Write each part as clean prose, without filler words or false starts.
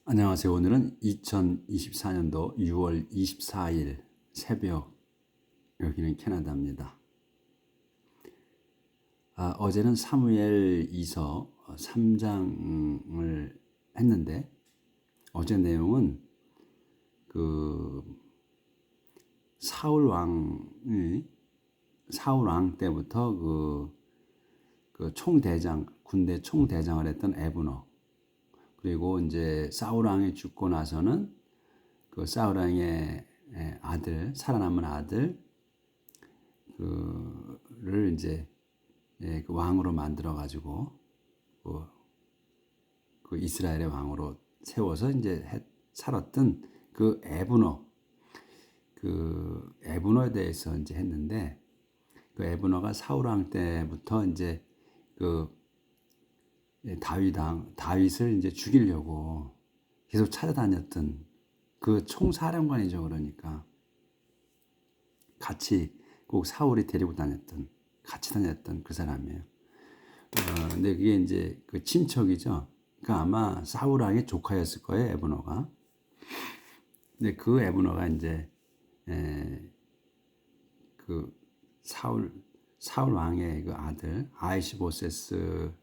안녕하세요. 오늘은 2024년도 6월 24일 새벽, 여기는 캐나다입니다. 어제는 사무엘 2서 3장을 했는데, 어제 내용은 그 사울 왕 때부터 그 총대장, 군대 총대장을 했던 에브너, 그리고 이제 사울 왕이 죽고 나서는 그 사울 왕의 아들, 살아남은 아들 그를 이제 그 왕으로 만들어 가지고 그 이스라엘의 왕으로 세워서 이제 살았던 그 에브너에 대해서 이제 했는데, 그 에브너가 사울 왕 때부터 이제 그 다윗을 이제 죽이려고 계속 찾아다녔던 그 총사령관이죠. 그러니까 같이 꼭 사울이 데리고 같이 다녔던 그 사람이에요. 근데 그게 이제 그 친척이죠. 그 아마 사울 왕의 조카였을 거예요, 에브너가. 근데 그 에브너가 이제 그 사울 왕의 그 아들 아이시보시스,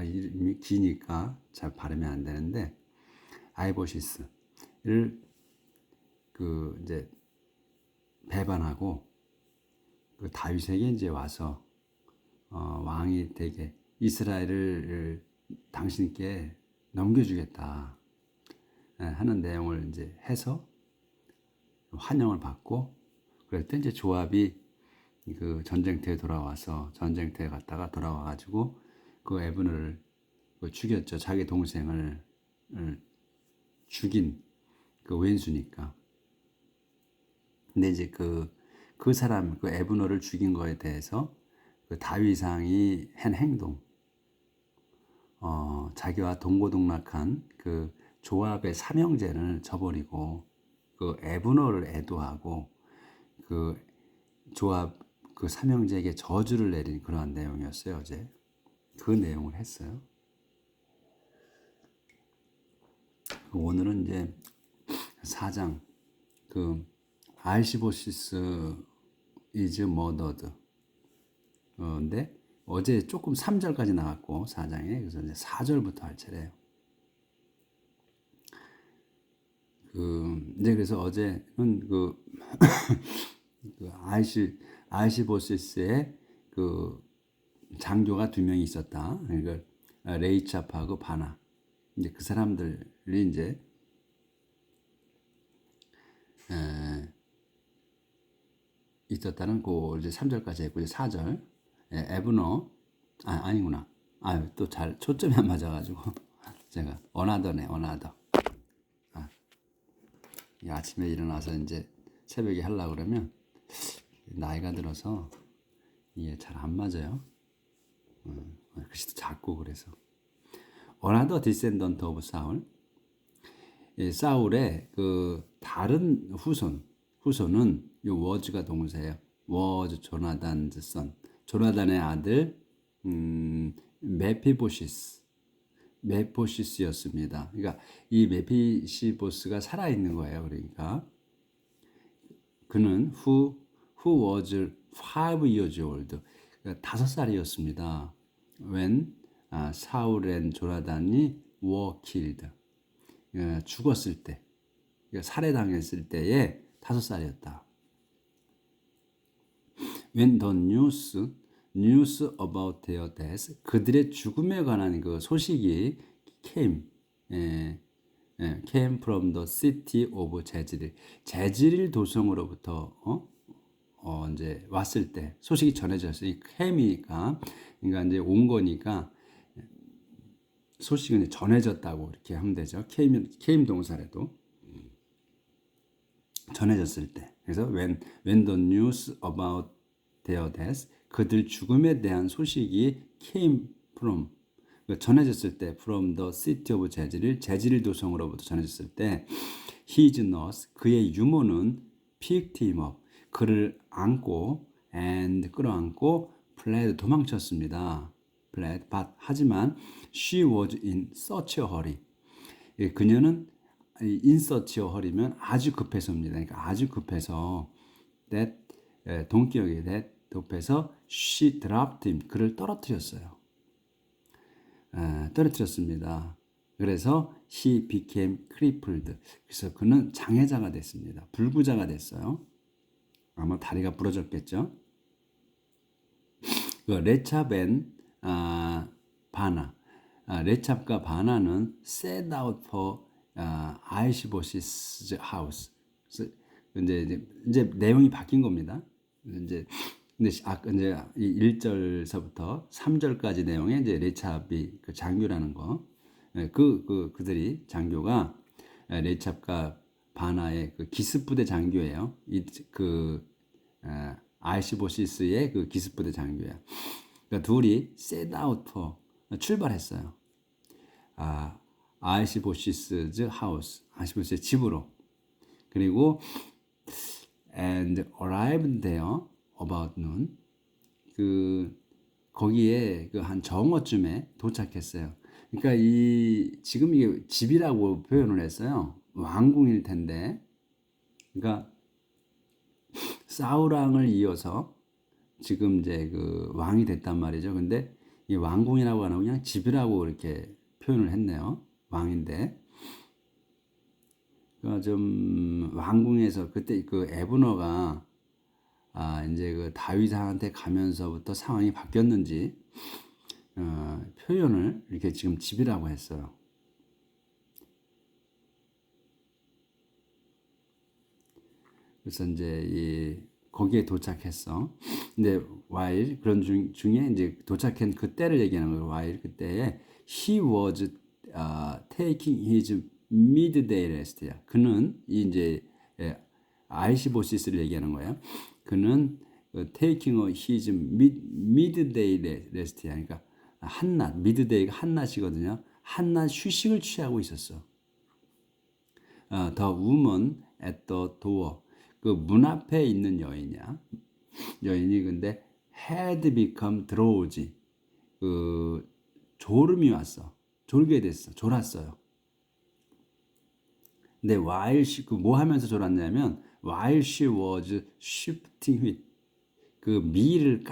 이름이 기니까 잘 발음이 안 되는데, 아이보시스를 그 이제 배반하고 그 다윗에게 이제 와서 왕이 되게 이스라엘을 당신께 넘겨주겠다 하는 내용을 이제 해서 환영을 받고, 그럴 때 이제 조합이 그 전쟁터에 갔다가 돌아와가지고 그 에브너를 죽였죠. 자기 동생을 죽인 그 왼수니까. 근데 이제 그 사람, 그 에브너를 죽인 거에 대해서 그 다윗왕이 한 행동, 자기와 동고동락한 그 조합의 삼형제를 저버리고 그 에브너를 애도하고 그 조합 그 삼형제에게 저주를 내린 그러한 내용이었어요. 어제 그 내용을 했어요. 오늘은 이제 4장 그 알시보시스 is murdered. 근데 어제 조금 3절까지 나왔고 4장에, 그래서 이제 4절부터 할 차례예요. 이제 그래서 어제는 그 알시보시스의 그 장교가 2명이 있었다. 그러니까 레이찹하고 바나. 이제 그 사람들이 이제 있었다는 그 이제 3절까지 했고, 이제 4절 에브너 아니구나. 또 잘 초점이 안 맞아가지고 제가 어나더네. 아침에 일어나서 이제 새벽에 하려고 그러면 나이가 들어서 이게 잘 안 맞아요. 글씨도 작고 그래서. 어나더 디센던트 오브 사울. 사울의 그 다른 후손은 요 워즈가 동사예요. 워즈 조나단즈 선. 조나단의 아들 메피보시스였습니다. 그러니까 이 메피시보스가 살아 있는 거예요. 그러니까 그는 who was 5 years old, 그러니까 5살이었습니다. when 사울 앤 조나단이 were killed, 죽었을 때, 그러니까 살해당했을 때에 5살이었다. When the news about their death, 그들의 죽음에 관한 그 소식이 came from the city of 제즈릴 도성으로부터 이제 왔을 때 소식이 전해졌으니, came이니까 그러니까 이제 온 거니까 소식은 전해졌다고 이렇게 하면 되죠. came 동사라도 전해졌을 때. 그래서 when the news about their death, 그들 죽음에 대한 소식이 came from, 전해졌을 때, from the city of 제즈릴 도성으로부터 전해졌을 때, his nurse, 그의 유모는 picked him up, 그를 안고 and 끌어안고 fled, 도망쳤습니다. glad, but 하지만 she was in such a hurry. 예, 그녀는 in such a hurry면 아주 급해서입니다. 그러니까 아주 급해서 that 동기역에 that 급해서 she dropped him. 그를 떨어뜨렸어요. 떨어뜨렸습니다. 그래서 he became crippled. 그래서 그는 장애자가 됐습니다. 불구자가 됐어요. 아마 다리가 부러졌겠죠. 그 레찹 바나, 레찹과 바나는 set out for 아이시보시스 하우스. 이제 내용이 바뀐 겁니다. 이제 이제 이 1절서부터 3절까지 내용에 이제 레찹이 그 장교라는 거, 그들이 장교가 레찹과 바나의 그 기습부대 장교예요. 아이시보시스의 그 기습부대 장교야. 그러니까 둘이 set out for 출발했어요. 아이시보시스 하우스, 아이시보시스의 집으로. 그리고 and arrived there about noon. 거기에 그 한 정오쯤에 도착했어요. 그러니까 지금 이게 집이라고 표현을 했어요. 왕궁일 텐데. 그러니까 사우랑을 이어서 지금 이제 그 왕이 됐단 말이죠. 근데 이 왕궁이라고 안 하고 그냥 집이라고 이렇게 표현을 했네요. 왕인데. 그러니까 좀 왕궁에서 그때 그 에브너가 이제 그 다윗한테 가면서부터 상황이 바뀌었는지 표현을 이렇게 지금 집이라고 했어요. 그래서 이제 거기에 도착했어. 근데 while 그런 중에 이제 도착한 그때를 얘기하는 거예요. while 그때에 he was taking his midday rest야. 그는 이제 아이시보시스를 얘기하는 거예요. 그는 taking his midday rest야. 그러니까 한낮, 미드데이가 한낮이거든요. 한낮 휴식을 취하고 있었어. The woman at the door. 그 문 앞에 있는 여인이야. 여인이 근데 had become drowsy. 그 졸음이 왔어. 졸게 됐어. 졸았어요. 근데 while she 뭐 하면서 졸았냐면 while she was shifting wheat. 그 밀을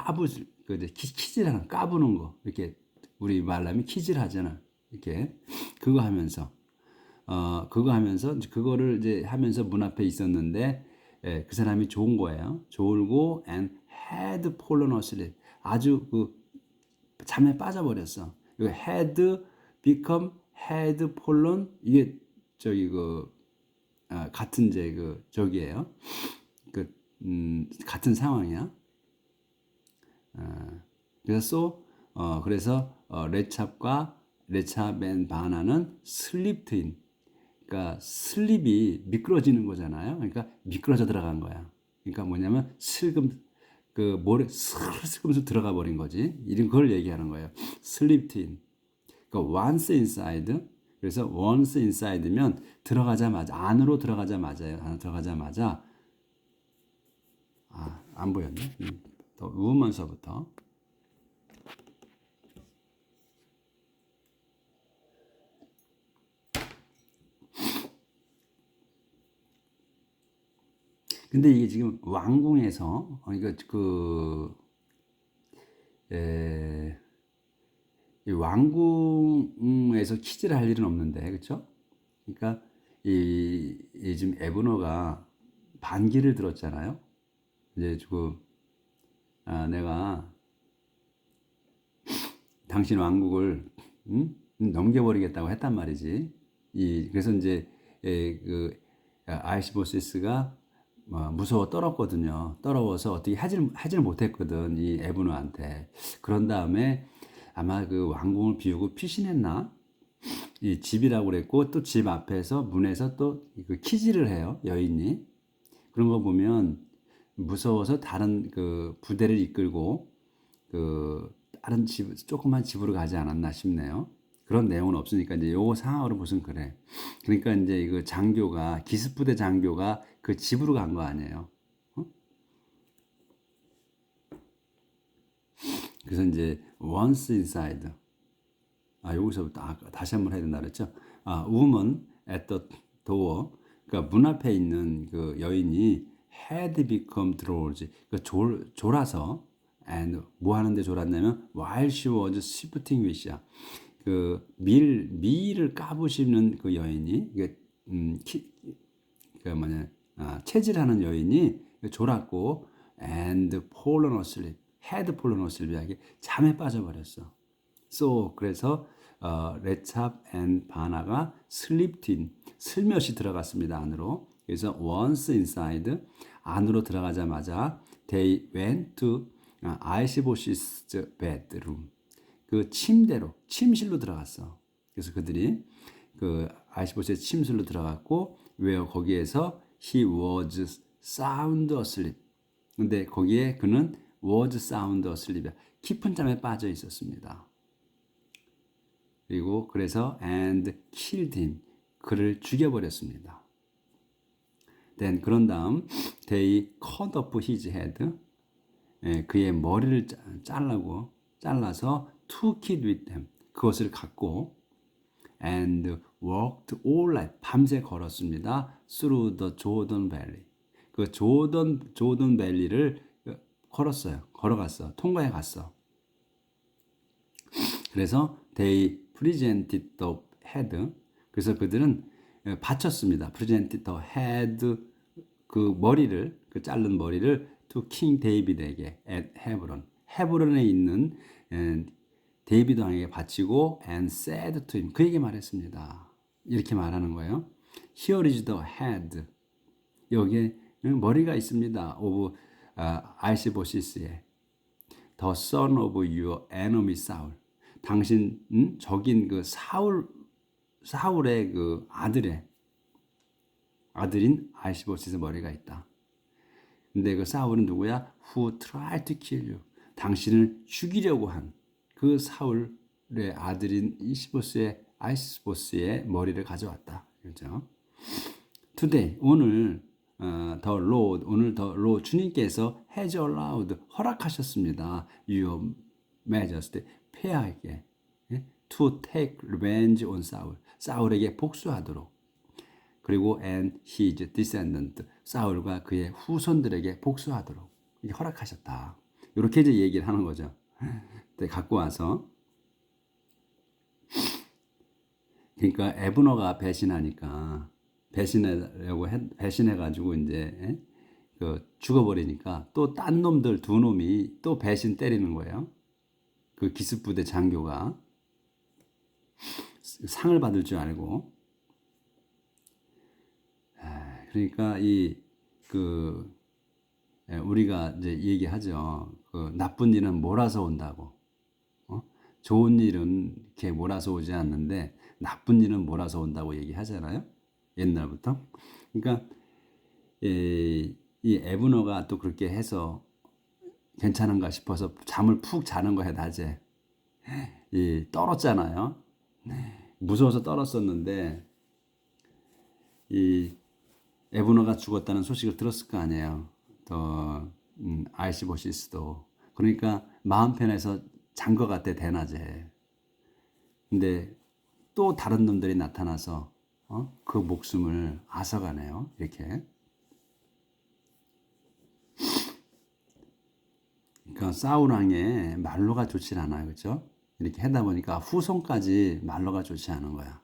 키질하는 까부는 거. 이렇게 우리 말하면 키질하잖아. 이렇게 그거 하면서 그거를 이제 하면서 문 앞에 있었는데 그 사람이 좋은 거예요. 졸고 and had fallen asleep. 아주 그 잠에 빠져버렸어. 이거 had become had fallen 이게 같은 이제 저기예요. 같은 상황이야. 그래서 레찹 앤 바나는 슬립트 인. 그러니까 슬립이 미끄러지는 거잖아요. 그러니까 미끄러져 들어간 거야. 그러니까 뭐냐면 모래 슬금슬금 들어가 버린 거지. 이런 걸 얘기하는 거예요. 슬립트 인. 그러니까 once inside. 그래서 once inside면 안으로 들어가자마자요. 안으로 들어가자마자 안 보였네. 더 우면서부터 근데 이게 지금 왕궁에서 이 왕궁에서 퀴즈를 할 일은 없는데, 그렇죠? 그러니까 지금 에브너가 반기를 들었잖아요. 이제 내가 당신 왕국을 넘겨버리겠다고 했단 말이지. 그래서 이제 아이시보시스가 무서워 떨었거든요. 떨어워서 어떻게 하지를 못했거든, 이 에브너한테. 그런 다음에 아마 그 왕궁을 비우고 피신했나? 이 집이라고 그랬고 또 집 앞에서 문에서 또 그 키질을 해요, 여인이. 그런 거 보면 무서워서 다른 그 부대를 이끌고 다른 조그만 집으로 가지 않았나 싶네요. 그런 내용은 없으니까 이제 요거 상황으로 무슨 그래. 그러니까 이제 기습부대 장교가 그 집으로 간 거 아니에요. 그래서 이제 once inside. 여기서부터 다시 한번 해야 된다 그랬죠. woman at the door. 그러니까 문 앞에 있는 그 여인이 had become drowsy. 그러니까 졸아서 and 뭐 하는데 졸았냐면 while she was shifting wish야. 그 밀을 까부시는 그 여인이 그 뭐냐 체질하는 여인이 졸았고 and fallen asleep. had fallen asleep하게 잠에 빠져버렸어. So 그래서 레찹 앤 바나가 slept in 슬며시 들어갔습니다 안으로. 그래서 once inside 안으로 들어가자마자 they went to 아이시보시스 bedroom 그 침실로 들어갔어. 그래서 그들이 그 아이시보시의 침실로 들어갔고 왜 거기에서 he was sound asleep. 근데 거기에 그는 was sound asleep이야. 깊은 잠에 빠져 있었습니다. 그리고 그래서 and killed him 그를 죽여버렸습니다. Then 그런 다음 they cut off his head 그의 머리를 잘라서 took it with them 그것을 갖고 and walked all night 밤새 걸었습니다. through the Jordan Valley 그 조던 밸리를 걸어갔어. 통과해 갔어. 그래서 they presented the head. 그래서 그들은 바쳤습니다. presented the head 그 머리를 그 자른 머리를 to King David에게 at Hebron. 헤브론에 있는 데이비드 왕에게 바치고 and said to him 그에게 말했습니다. 이렇게 말하는 거예요. Here is the head. 여기에 머리가 있습니다. of 아이시보시스의 the son of your enemy Saul. 당신 적인 그 사울의 그 아들인 아이시보시스의 머리가 있다. 근데 그 사울은 누구야? Who tried to kill you. 당신을 죽이려고 한 그 사울의 아들인 아이시보스의 머리를 가져왔다. 그렇죠? Today 오늘 the Lord 주님께서 has allowed 허락하셨습니다. Your Majesty 폐하에게 to take revenge on Saul 사울에게 복수하도록 그리고 and his descendant 사울과 그의 후손들에게 복수하도록 이게 허락하셨다. 이렇게 이제 얘기를 하는 거죠. 갖고 와서 그러니까 에브너가 배신하니까 배신해가지고 이제 그 죽어버리니까 또 딴 놈들 두 놈이 또 배신 때리는 거예요. 그 기습부대 장교가 상을 받을 줄 알고 그러니까 우리가 이제 얘기하죠. 그 나쁜 일은 몰아서 온다고. 좋은 일은 이렇게 몰아서 오지 않는데 나쁜 일은 몰아서 온다고 얘기하잖아요. 옛날부터. 그러니까 이 에브너가 또 그렇게 해서 괜찮은가 싶어서 잠을 푹 자는 거야 낮에. 떨었잖아요. 무서워서 떨었었는데 이 에브너가 죽었다는 소식을 들었을 거 아니에요. 아이시보시스도. 그러니까 마음 편해서 잔 것 같아 대낮에. 근데 또 다른 놈들이 나타나서 그 목숨을 앗아가네요. 이렇게. 그러니까 사울 왕의 말로가 좋지 않아요. 그렇죠? 이렇게 하다 보니까 후손까지 말로가 좋지 않은 거야.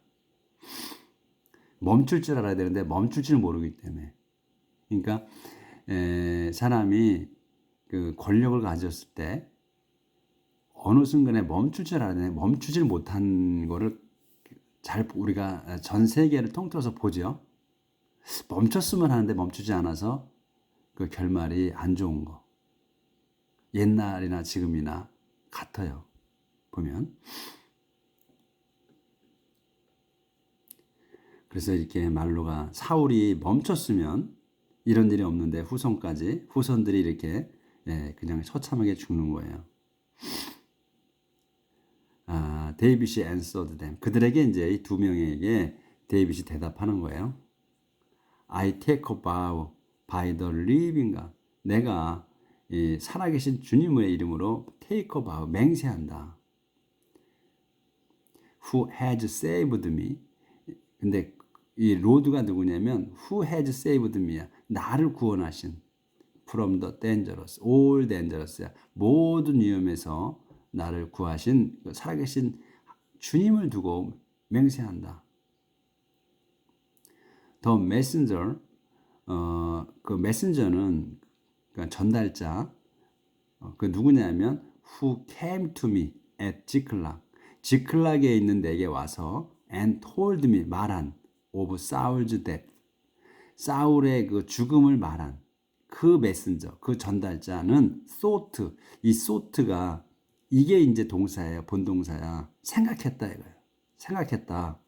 멈출 줄 알아야 되는데 멈출 줄 모르기 때문에. 그러니까 사람이 그 권력을 가졌을 때 어느 순간에 멈출 줄 알아야 되는데 멈추질 못한 거를 잘 우리가 전 세계를 통틀어서 보죠. 멈췄으면 하는데 멈추지 않아서 그 결말이 안 좋은 거. 옛날이나 지금이나 같아요. 보면. 그래서 이렇게 말로가 사울이 멈췄으면 이런 일이 없는데 후손들이 이렇게 그냥 처참하게 죽는 거예요. 데이빗이 answered them. 그들에게 이제 이 두 명에게 데이빗이 대답하는 거예요. I take a vow by the living God. 내가 이 살아계신 주님의 이름으로 take a vow, 맹세한다. Who has saved me. 근데 이 로드가 누구냐면 who has saved me야. 나를 구원하신 from the dangerous, all dangerous야. 모든 위험에서 나를 구하신 살아계신 주님을 두고 맹세한다. The messenger, 그 메신저는 그러니까 전달자, 그 누구냐면 who came to me at Ziklag, 지클락에 있는 내게 와서 and told me, 말한 of Saul's death, 사울의 그 죽음을 말한 그 메신저, 그 전달자는 thought, 이 thought가 이게 이제 동사예요. 본동사야. 생각했다 이거예요. 생각했다.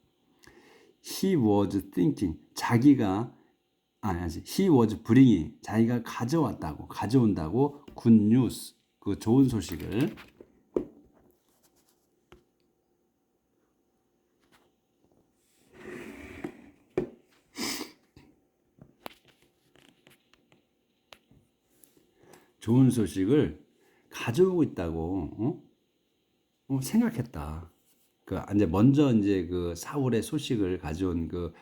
He was thinking, 자기가 아니지. He was bringing, 자기가 가져왔다고, 가져온다고 good news, 그 좋은 소식을. 좋은 소식을 가져오고 있다고 생각했다. 그 이제 먼저 이제 그 사울의 소식을 가져온 그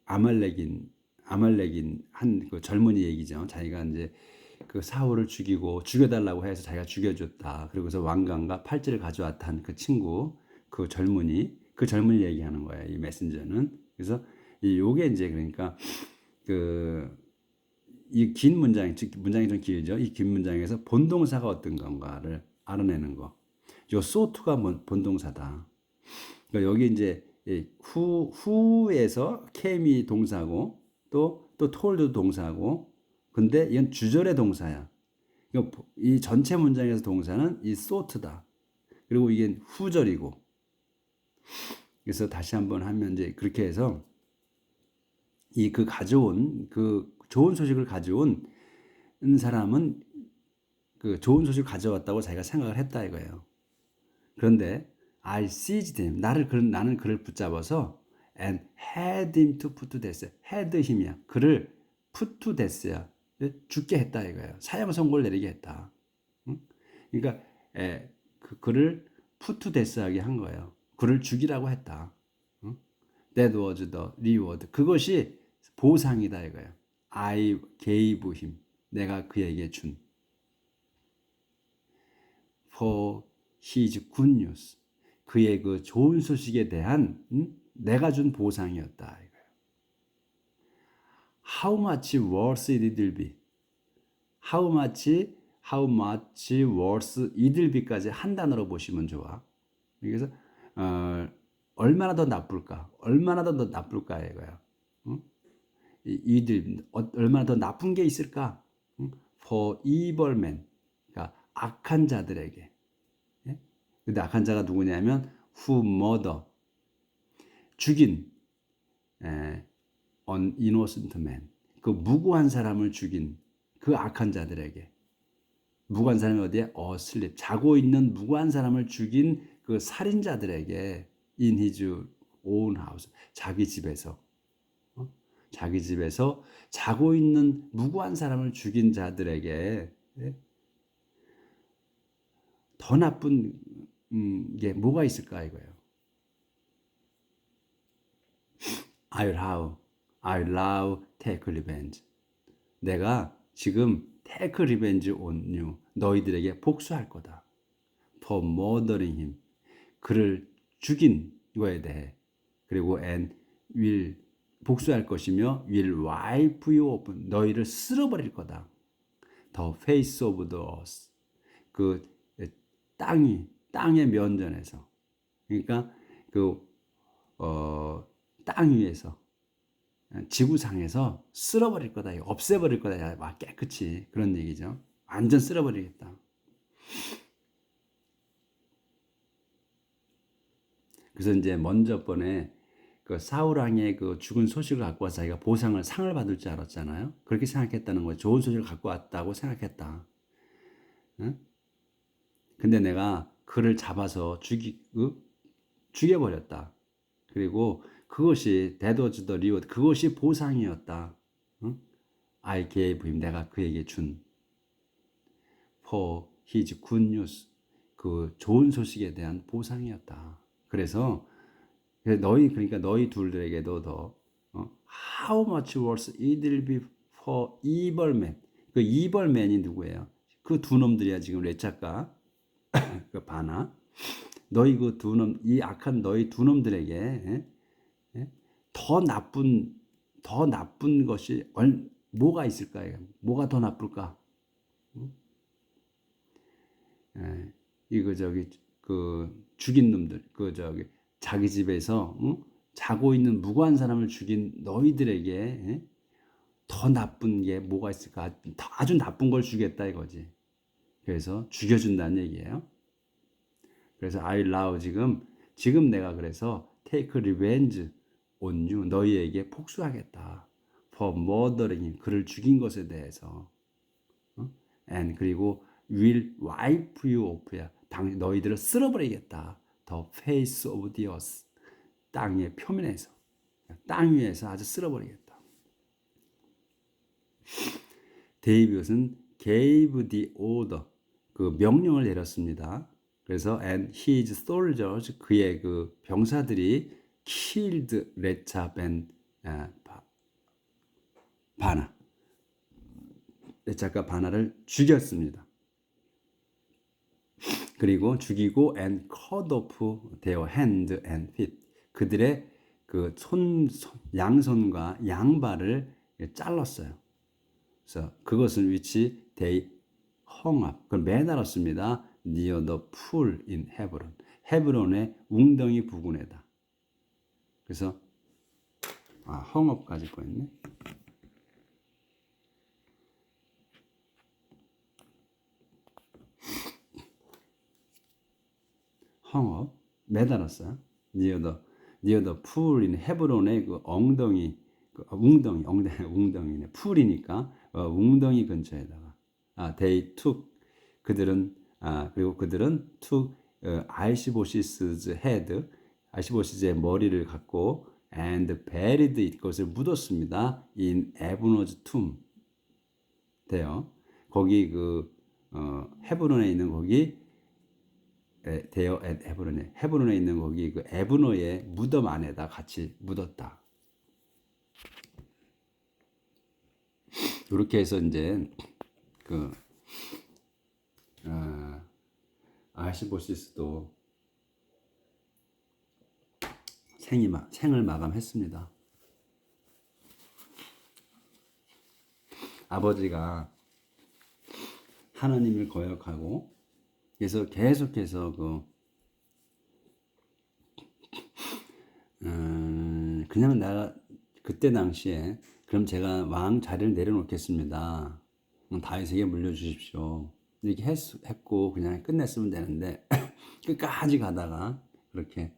아말렉인 한 그 젊은이 얘기죠. 자기가 이제 그 사울을 죽여달라고 해서 자기가 죽여줬다. 그리고서 왕관과 팔찌를 가져왔던 그 친구, 그 젊은이 얘기하는 거예요. 이 메신저는. 그래서 요게 이제 그러니까 이 긴 문장이 좀 길죠. 이 긴 문장에서 본동사가 어떤 건가를 알아내는 거. 요 소투가 본동사다. 그러니까 여기 이제 후에서 came이 동사고 또 told도 동사고, 근데 이건 주절의 동사야. 이 전체 문장에서 동사는 이 thought다. 그리고 이게 후절이고. 그래서 다시 한번 하면 이제 그렇게 해서 가져온 그 좋은 소식을 가져온 사람은 그 좋은 소식을 가져왔다고 자기가 생각을 했다 이거예요. 그런데 I seized him, 나는 그를 붙잡아서 and had him to put to death, had him이야. 그를 put to death야. 죽게 했다 이거예요. 사형 선고를 내리게 했다. 그러니까 그를 put to death하게 한 거예요. 그를 죽이라고 했다. That was the reward. 그것이 보상이다 이거예요. I gave him, 내가 그에게 준 for his good news, 그의 그 좋은 소식에 대한 내가 준 보상이었다 이거예요. How much worse it will be. How much worse it will be까지 한 단어로 보시면 좋아. 그래서 얼마나 더 나쁠까? 얼마나 더 나쁠까 이거야. 이들 얼마나 더 나쁜 게 있을까? For evil men, 그러니까 악한 자들에게. 근데 악한 자가 누구냐면 who murder, 죽인 an innocent man, 그 무고한 사람을 죽인 그 악한 자들에게. 무고한 사람이 어디에? asleep, 자고 있는 무고한 사람을 죽인 그 살인자들에게 in his own house, 자기 집에서 자고 있는 무고한 사람을 죽인 자들에게 더 나쁜 게 뭐가 있을까 이거예요. I'll now take revenge. 내가 지금 take revenge on you. 너희들에게 복수할 거다. For murdering him. 그를 죽인 거에 대해. 그리고 and will, 복수할 것이며 will wipe you off. 너희를 쓸어버릴 거다. The face of the earth. 그 땅의 면전에서. 그러니까 땅 위에서, 지구상에서 쓸어버릴 거다, 없애버릴 거다, 깨끗이. 그런 얘기죠. 완전 쓸어버리겠다. 그래서 이제 먼저 번에 그 사울 왕의 그 죽은 소식을 갖고 와서 자기가 상을 받을 줄 알았잖아요. 그렇게 생각했다는 거예요. 좋은 소식을 갖고 왔다고 생각했다. 응? 근데 내가 그를 잡아서 죽여버렸다. 그리고 그것이 that was the reward, 그것이 보상이었다. 응? I gave him 내가 그에게 준 for his good news 그 좋은 소식에 대한 보상이었다. 그래서 그러니까 너희 둘들에게도 더 how much worse it will be for evil men. 그 evil men이 누구예요? 그 두 놈들이야 지금 레차과 그 바나. 너희 그 두 놈, 이 악한 너희 두 놈들에게 더 나쁜 것이 뭐가 있을까요? 뭐가 더 나쁠까? 이거 저기 그 죽인 놈들, 그 저기 자기 집에서 자고 있는 무고한 사람을 죽인 너희들에게 더 나쁜 게 뭐가 있을까? 아주 나쁜 걸 주겠다 이거지. 그래서 죽여준다는 얘기예요. 그래서 I allow 지금 내가 그래서 take revenge on you 너희에게 복수하겠다. for murdering 그를 죽인 것에 대해서. and 그리고 will wipe you off야. 너희들을 쓸어버리겠다. the face of the earth 땅의 표면에서 땅 위에서 아주 쓸어버리겠다. 데이빗은 gave the order 그 명령을 내렸습니다. 그래서 and his soldiers 그의 그 병사들이 killed 레찹 and 바나 레찹과 바나를 죽였습니다. 그리고 죽이고 and cut off their hand and feet 그들의 그 양손과 양발을 잘랐어요. 그래서 그것을 which they hung up 그걸 매달았습니다. near the pool in Hebron 헤브론의 웅덩이 부근에다. 그래서 hung up까지 보였네. hung up 매달았어요. near the pool in 헤브론의 그 엉덩이 웅덩이네. 풀이니까 웅덩이 근처에다가 they took 그들은 그리고 그들은 took 아이시보시스's head 아이시보시스의 머리를 갖고 and buried it 그것을 묻었습니다. in 에브노즈 tomb 돼요. 거기 그 헤브론에 있는 거기 데어 헤브론에 있는 거기 그 에브노의 무덤 안에다 같이 묻었다. 이렇게 해서 이제 그 아시보시스도 생을 마감했습니다. 아버지가 하나님을 거역하고 그래서 계속해서 그냥 내가 그때 당시에 그럼 제가 왕 자리를 내려놓겠습니다. 다윗에게 물려주십시오. 이렇게 했고 그냥 끝냈으면 되는데 끝까지 가다가 그렇게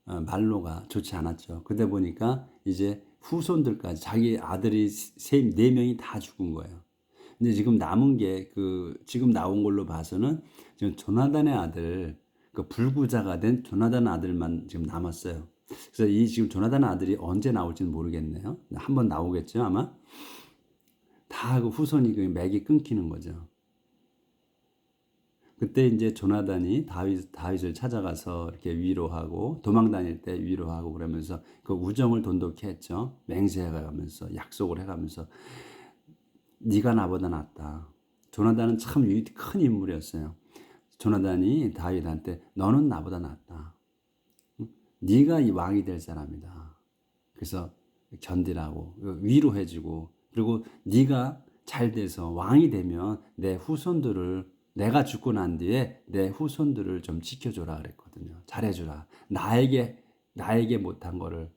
말로가 좋지 않았죠. 그러다 보니까 이제 후손들까지 자기 아들이 4명이 다 죽은 거예요. 근데 지금 남은 게 지금 나온 걸로 봐서는 지금 조나단의 아들 그 불구자가 된 조나단 아들만 지금 남았어요. 그래서 이 지금 조나단 아들이 언제 나올지는 모르겠네요. 한번 나오겠죠 아마. 다 그 후손이 그 맥이 끊기는 거죠. 그때 이제 조나단이 다윗을 찾아가서 이렇게 위로하고 도망 다닐 때 위로하고 그러면서 그 우정을 돈독히 했죠. 맹세해가면서 약속을 해가면서 네가 나보다 낫다. 조나단은 참 큰 인물이었어요. 조나단이 다윗한테 너는 나보다 낫다. 네가 이 왕이 될 사람이다. 그래서 견디라고 위로해주고 그리고 네가 잘 돼서 왕이 되면 내 후손들을 내가 죽고 난 뒤에 내 후손들을 좀 지켜줘라 그랬거든요. 잘해주라. 나에게 못한 거를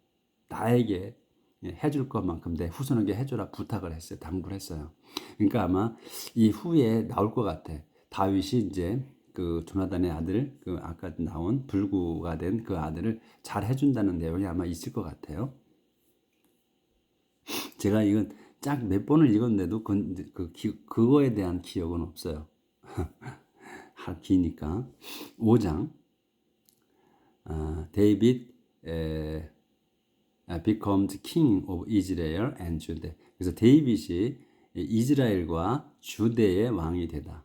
나에게 해줄 것만큼 내 후손에게 해줘라 부탁을 했어요. 당부를 했어요. 그러니까 아마 이 후에 나올 것 같아. 다윗이 이제 그 조나단의 아들, 그 아까 나온 불구가 된 그 아들을 잘 해준다는 내용이 아마 있을 것 같아요. 제가 이건 쫙 몇 번을 읽었는데도 그거에 대한 기억은 없어요. 기니까 5장 데이빗 becomes king of Israel and Judah. 그래서 데이빗이 이스라엘과 주대의 왕이 되다.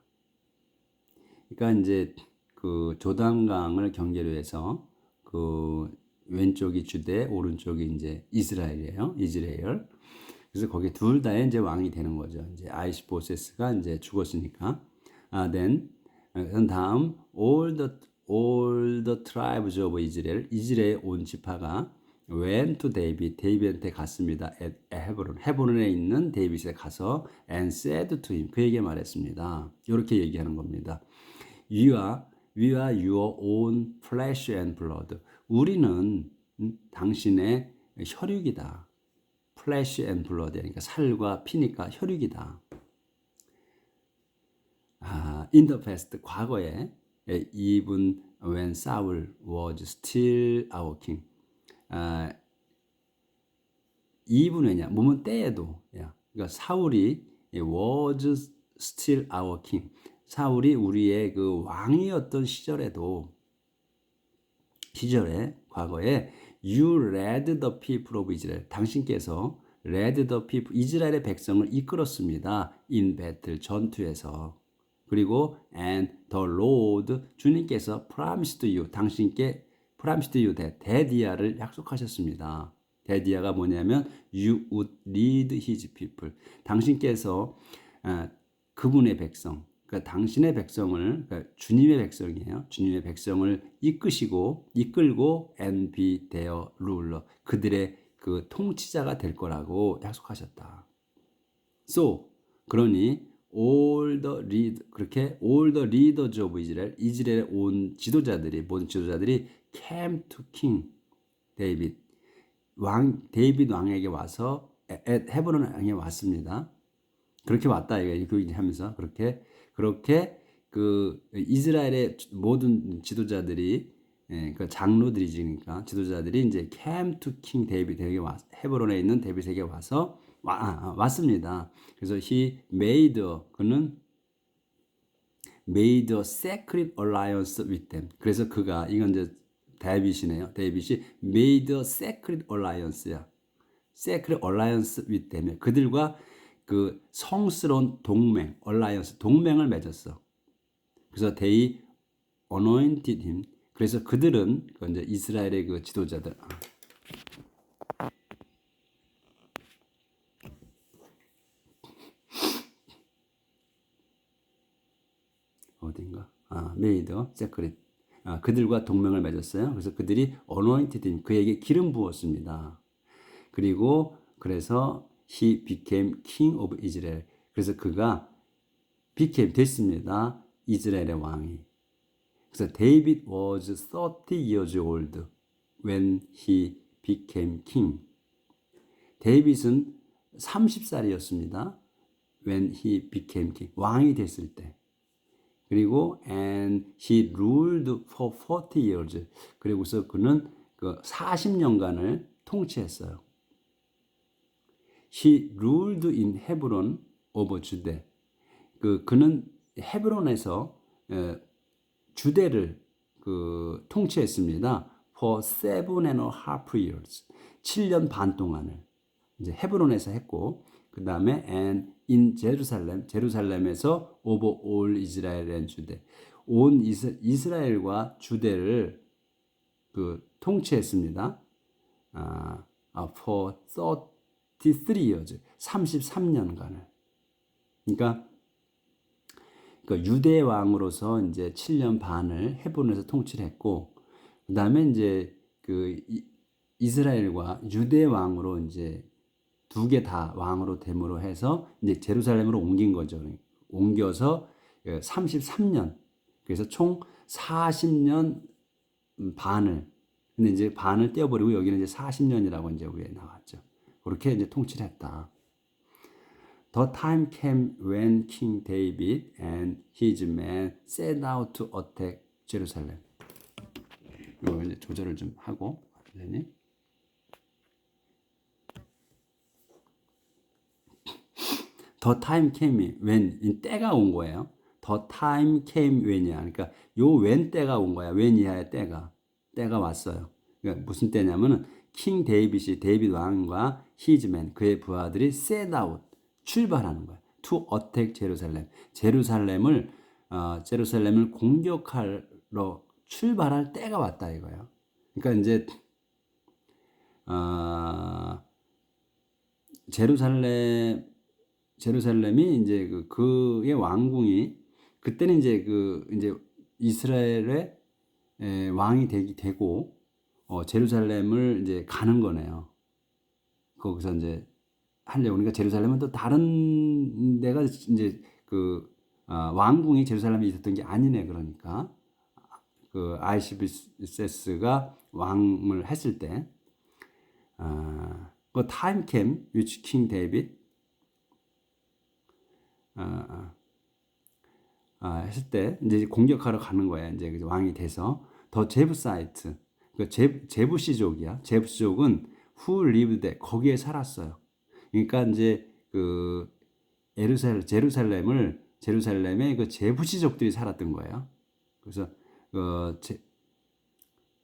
그러니까 이제 그 조단강을 경계로 해서 그 왼쪽이 주대, 오른쪽이 이제 이스라엘이에요. 이스라엘. 그래서 거기 둘 다 이제 왕이 되는 거죠. 이제 아이시보세스가 이제 죽었으니까. then 그 다음 all the tribes of Israel, 이스라엘 온 지파가 went to David, 데이빗한테 갔습니다. at 헤브론, 헤브론에 있는 데이빗에 가서 and said to him, 그에게 말했습니다. 이렇게 얘기하는 겁니다. We are your own flesh and blood. 우리는 당신의 혈육이다. flesh and blood, 그러니까 살과 피니까 혈육이다. In the past, 과거에 even when Saul was still our king. even 왜냐? 뭐면 때에도. 그러니까 사울이 was still our king. 사울이 우리의 그 왕이었던 시절에 과거에 you led the people of Israel. 당신께서 led the people, 이스라엘의 백성을 이끌었습니다. in battle, 전투에서. 그리고 and the Lord, 주님께서 promised you, 당신께 promised you that, 대디아를 약속하셨습니다. 대디아가 뭐냐면 you would lead his people. 당신께서 그분의 백성, 그러니까 당신의 백성을, 그러니까 주님의 백성이에요. 주님의 백성을 이끌고 and be their ruler, 그들의 그 통치자가 될 거라고 약속하셨다. So, 그러니 all the leaders of Israel, 이스라엘의 온 지도자들이, 모든 지도자들이 came to King David, 데이빗 왕에게 와서 헤브론 왕에 왔습니다. 그렇게 왔다 이거 하면서 그렇게 그 이스라엘의 모든 지도자들이, 그 장로들이니까 지도자들이 이제 came to King David에게 헤브론에 있는 데이빗에게 와서 왔습니다. 그래서 그는 made a sacred alliance with them. 그래서 이건 이제 데이빗이네요. 데이빗이 made a sacred alliance야. sacred alliance with them. 그들과 그 성스러운 동맹, alliance, 동맹을 맺었어. 그래서 they anointed him. 그래서 그들은 이제 이스라엘의 그 지도자들. 어딘가? made a sacred. 그들과 동맹을 맺었어요. 그래서 그들이 anointed him, 그에게 기름 부었습니다. 그래서 he became king of Israel. 그래서 그가 됐습니다. 이스라엘의 왕이. 그래서 David was 30 years old when he became king. 데이빗은 30살이었습니다. when he became king. 왕이 됐을 때. 그리고 and he ruled for 40 years. 그리고서 그는 그 40년간을 통치했어요. He ruled in Hebron over Judah. 그는 헤브론에서 주대를 통치했습니다. For 7.5 years. 7년 반 동안을 이제 헤브론에서 했고, 그 다음에 and in Jerusalem, 제루살렘에서 over all Israel and Judah. 온 이스라엘과 주대를 통치했습니다. For 33 years, 33년간을. 그러니까 유대 왕으로서 이제 7년 반을 헤브론에서 통치를 했고, 그 다음에 이제 이스라엘과 유대 왕으로 이제 두 개 다 왕으로 됨으로 해서 이제 제루살렘으로 옮긴 거죠. 옮겨서 33년. 그래서 총 40년 반을. 근데 이제 반을 떼어버리고 여기는 이제 40년이라고 이제 위에 나왔죠. 그렇게 이제 통치를 했다. The time came when King David and his men set out to attack Jerusalem. 이거 이제 조절을 좀 하고, The time came when, 때가 온 거예요. The time came when이야. 그러니까 요 when 때가 온 거야. when 이하의 때가 왔어요. 그러니까 무슨 때냐면은 킹 데이빗이 데이빗 왕과 his men 그의 부하들이 set out 출발하는 거야. to attack 제루살렘. 제루살렘을 공격하러 출발할 때가 왔다 이거예요. 그러니까 이제 제루살렘이 이제 그의 왕궁이 그때는 이제 이제 이스라엘의 왕이 되고 제루살렘을 이제 가는 거네요. 거기서 이제 하려고. 그러니까 제루살렘은 또 다른 데가 이제 왕궁이 제루살렘에 있었던 게 아니네. 그러니까 아이시비세스가 왕을 했을 때 그 time came which King David 했을 때 이제 공격하러 가는 거야. 이제 왕이 돼서 더 제부사이트 그 제부시족이야. 제부시족은 who lived there 거기에 살았어요. 그러니까 이제 제루살렘에 그 제부시족들이 살았던 거예요. 그래서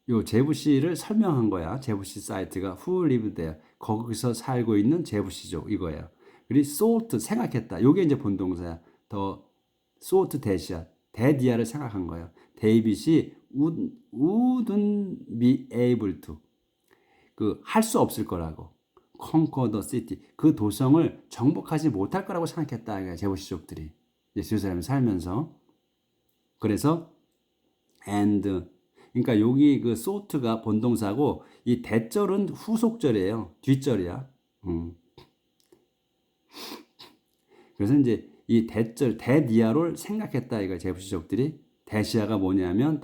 요 제부시를 설명한 거야. 제부시 사이트가 who lived there 거기서 살고 있는 제부시족 이거예요. 그리고 thought 생각했다. 요게 이제 본동사야. 더 thought 대디아를 생각한 거예요. 데이빗이 wouldn't be able to 할 수 없을 거라고. conquer the city 그 도성을 정복하지 못할 거라고 생각했다. 제부시족들이 예루살렘에 살면서. 그래서 and 그러니까 여기 thought가 본동사고 이 대절은 후속절이에요. 뒷절이야. 그래서 이제 이 대디아를 생각했다 이거 제부시족들이. 대시아가 뭐냐면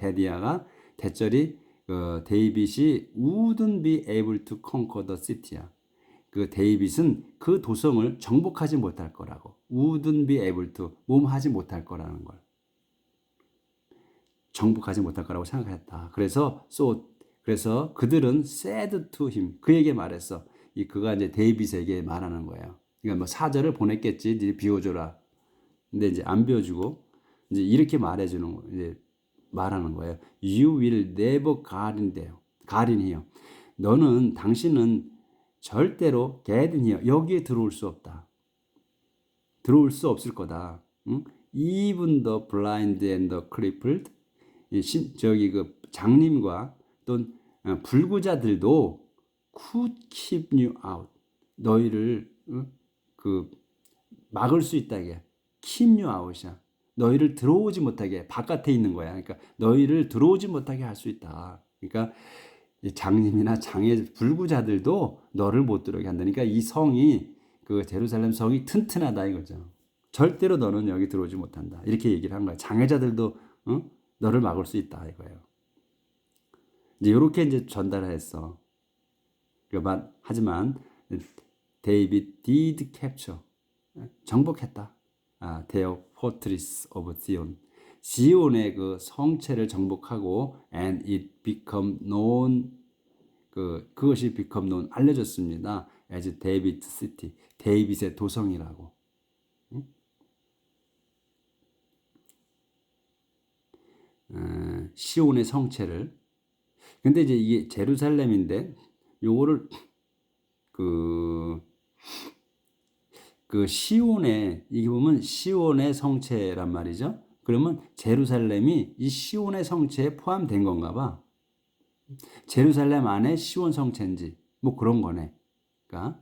대절이 데이빗이 wouldn't be able to conquer the city야. 데이빗은 그 도성을 정복하지 못할 거라고. wouldn't be able to 하지 못할 거라는 걸. 정복하지 못할 거라고 생각했다. 그래서 그들은 said to him 그에게 말했어. 그가 이제 데이빗에게 말하는 거예요. 그러니까 뭐 사절을 보냈겠지. 이제 비워줘라. 근데 이제 안 비워주고 이제 이렇게 말해주는 거 이제 말하는 거예요. You will never get in here. 당신은 절대로 get in here 여기에 들어올 수 없다. 들어올 수 없을 거다. 응? Even the blind and the crippled 장님과 또 불구자들도 could keep you out. 너희를 막을 수 있다 이게. keep you out이야. 너희를 들어오지 못하게 바깥에 있는 거야. 그러니까 너희를 들어오지 못하게 할 수 있다. 그러니까 장님이나 불구자들도 너를 못 들어오게 한다. 그러니까 이 성이 제루살렘 성이 튼튼하다 이거죠. 절대로 너는 여기 들어오지 못한다. 이렇게 얘기를 한 거야. 장애자들도 너를 막을 수 있다 이거예요. 이제 이렇게 이제 전달을 했어. 하지만 데이빗 did capture 정복했다. their fortress of Zion. 지온의 성체를 정복하고 and it become known 그것이 become known 알려졌습니다. as David city. 데이빗의 도성이라고. 시온의 성체를. 근데 이제 이게 제루살렘인데 요거를 시온의 이게 보면 시온의 성체란 말이죠. 그러면 제루살렘이 이 시온의 성체에 포함된 건가 봐. 제루살렘 안에 시온 성체인지 뭐 그런 거네. 그러니까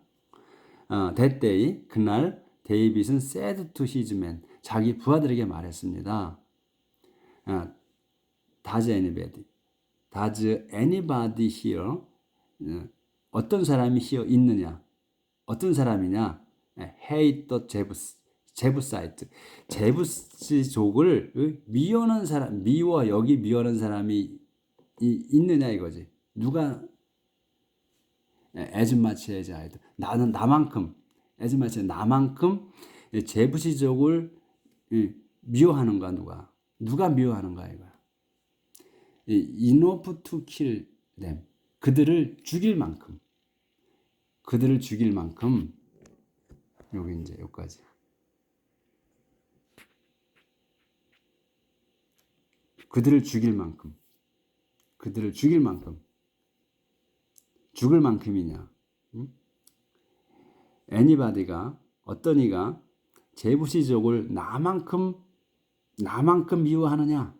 that day 그날 데이빗은 said to his men 자기 부하들에게 말했습니다. Does anybody here 어떤 사람이 here 있느냐? 어떤 사람이냐? hate the 제부사이트. 제부시족을 미워하는 사람, 여기 미워하는 사람이 있느냐 이거지. 누가 as much as I do. 나만큼 as much as 나만큼 제부시족을 미워하는가 누가 미워하는가 이거야. enough to kill them. 그들을 죽일 만큼 여기 이제 여기까지. 그들을 죽일 만큼 죽을 만큼이냐? 응? anybody가 어떤 이가 제부시족을 나만큼 미워하느냐?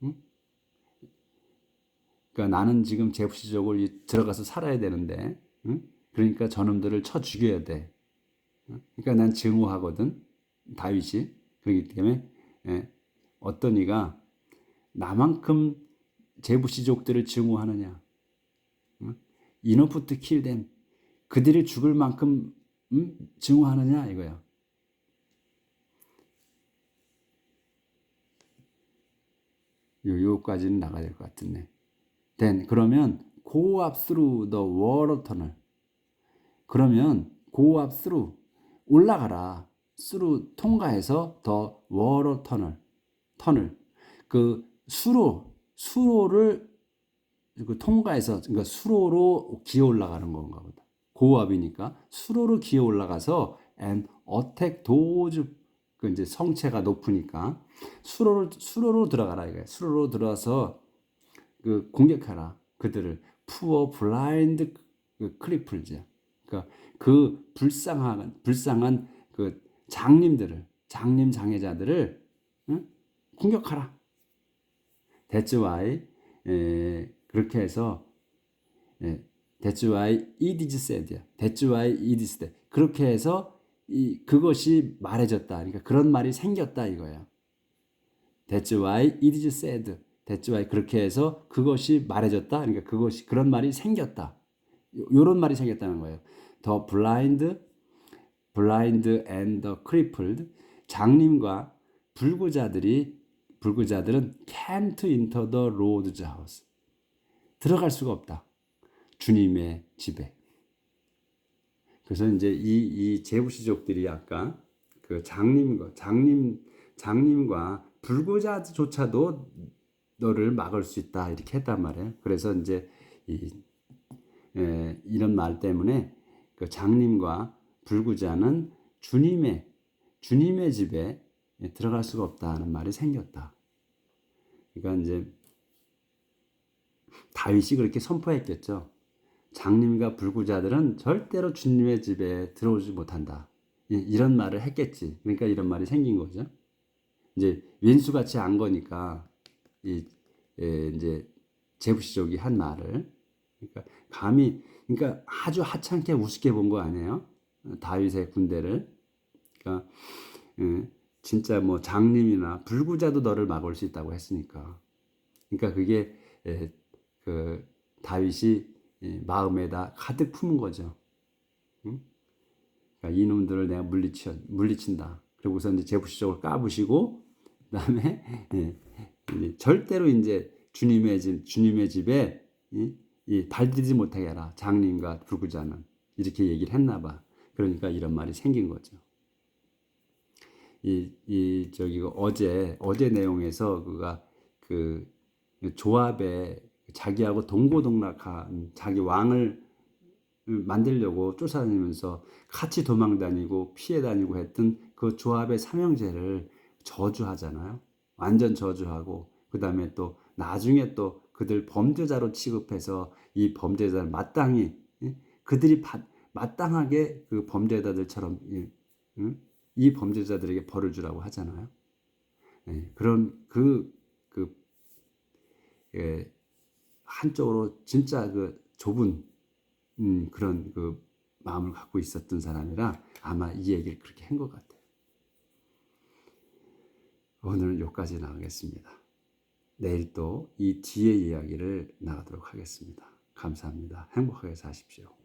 응? 그러니까 나는 지금 제부시족을 들어가서 살아야 되는데, 응? 그러니까 저놈들을 쳐 죽여야 돼. 그러니까 난 증오하거든. 다윗이. 그렇기 때문에 어떤 이가 나만큼 제부시족들을 증오하느냐? Enough to kill them. 그들이 죽을 만큼 증오하느냐 이거야. 요까지는 나가야 될 것 같은데. Then 그러면 go up through the water tunnel. 그러면 go up through 올라가라. through 통과해서 the water tunnel. 그 수로를 그 통과해서 그러니까 수로로 기어 올라가는 건가 보다. 고압이니까 수로로 기어 올라가서 and attack those 그 이제 성체가 높으니까 수로로 들어가라 이거야. 수로로 들어와서 그 공격하라 그들을 poor blind 그 cripples. 그러니까 그 불쌍한 그 장님 장애자들을 공격하라. That's why 그렇게 해서 That's why it is said. That's why it is said. 그렇게 해서 그것이 말해졌다. 그러니까 그런 말이 생겼다 이거야. That's why it is said. That's why 그렇게 해서 그것이 말해졌다. 그러니까 그것이 그런 말이 생겼다. 요런 말이 생겼다는 거예요. The blind and the crippled 장님과 불구자들은 can't enter the Lord's house. 들어갈 수가 없다. 주님의 집에. 그래서 이제 이 제부시족들이 아까 그 장님과 불구자조차도 너를 막을 수 있다 이렇게 했단 말이에요. 그래서 이제 이런 말 때문에 그 장님과 불구자는 주님의 집에 들어갈 수가 없다는 말이 생겼다. 그러니까 이제 다윗이 그렇게 선포했겠죠. 장님과 불구자들은 절대로 주님의 집에 들어오지 못한다. 이런 말을 했겠지. 그러니까 이런 말이 생긴 거죠. 이제 왼수같이 안 거니까 이제 제부시족이 한 말을 그러니까 그러니까 아주 하찮게 우습게 본 거 아니에요? 다윗의 군대를. 그러니까 진짜 뭐 장님이나 불구자도 너를 막을 수 있다고 했으니까. 그러니까 그게 그 다윗이 마음에다 가득 품은 거죠. 그러니까 이놈들을 내가 물리친다. 그리고서 이제 제부시족을 까부시고 그다음에 절대로 이제 주님의 집에 발들이지 못하게 해라. 장님과 불구자는 이렇게 얘기를 했나 봐. 그러니까 이런 말이 생긴 거죠. 저기 어제 내용에서 그가 그 조합에 자기하고 동고동락한 자기 왕을 만들려고 쫓아다니면서 같이 도망다니고 피해 다니고 했던 그 조합의 삼형제를 저주하잖아요. 완전 저주하고 그 다음에 또 나중에 또 그들 범죄자로 취급해서 이 범죄자를 마땅히 그들이 마땅하게 그 범죄자들처럼 이 범죄자들에게 벌을 주라고 하잖아요. 그런 한쪽으로 진짜 그 좁은 그런 그 마음을 갖고 있었던 사람이라 아마 이 얘기를 그렇게 한 것 같아요. 오늘은 여기까지 나가겠습니다. 내일 또 이 뒤의 이야기를 나가도록 하겠습니다. 감사합니다. 행복하게 사십시오.